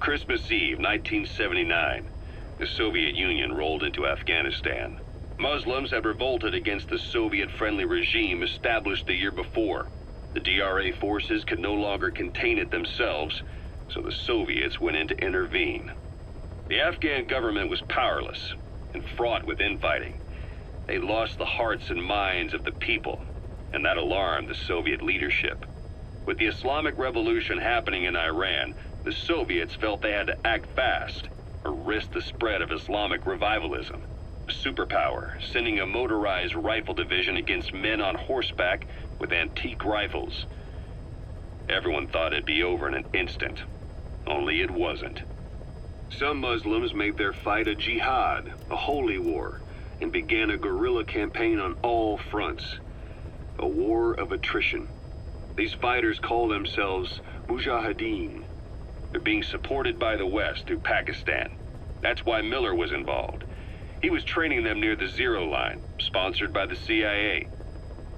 Christmas Eve, 1979, the Soviet Union rolled into Afghanistan. Muslims had revolted against the Soviet-friendly regime established the year before. The DRA forces could no longer contain it themselves, so the Soviets went in to intervene. The Afghan government was powerless and fraught with infighting. They lost the hearts and minds of the people, and that alarmed the Soviet leadership. With the Islamic Revolution happening in Iran, the Soviets felt they had to act fast or risk the spread of Islamic revivalism. A superpower, sending a motorized rifle division against men on horseback with antique rifles. Everyone thought it'd be over in an instant, only it wasn't. Some Muslims made their fight a jihad, a holy war, and began a guerrilla campaign on all fronts. A war of attrition. These fighters call themselves Mujahideen. They're being supported by the West through Pakistan. That's why Miller was involved. He was training them near the Zero Line, sponsored by the CIA.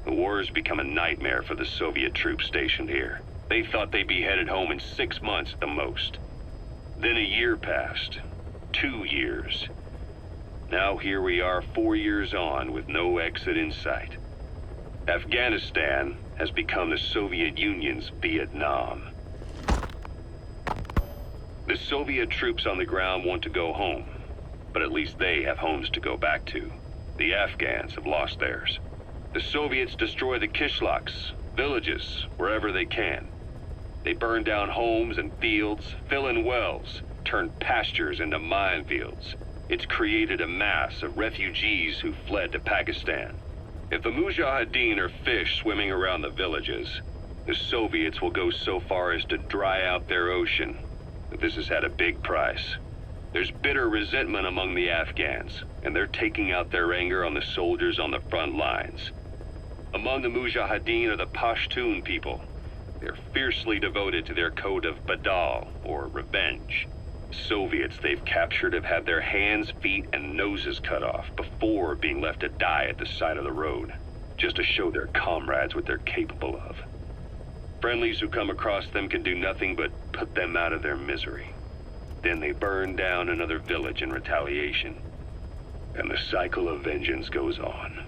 The war has become a nightmare for the Soviet troops stationed here. They thought they'd be headed home in 6 months at the most. Then a year passed. 2 years. Now here we are 4 years on with no exit in sight. Afghanistan has become the Soviet Union's Vietnam. The Soviet troops on the ground want to go home, but at least they have homes to go back to. The Afghans have lost theirs. The Soviets destroy the kishlaks, villages, wherever they can. They burn down homes and fields, fill in wells, turn pastures into minefields. It's created a mass of refugees who fled to Pakistan. If the Mujahideen are fish swimming around the villages, the Soviets will go so far as to dry out their ocean. But this has had a big price. There's bitter resentment among the Afghans, and they're taking out their anger on the soldiers on the front lines. Among the Mujahideen are the Pashtun people. They're fiercely devoted to their code of Badal, or revenge. Soviets they've captured have had their hands, feet, and noses cut off before being left to die at the side of the road, just to show their comrades what they're capable of. Friendlies who come across them can do nothing but put them out of their misery. Then they burn down another village in retaliation, and the cycle of vengeance goes on.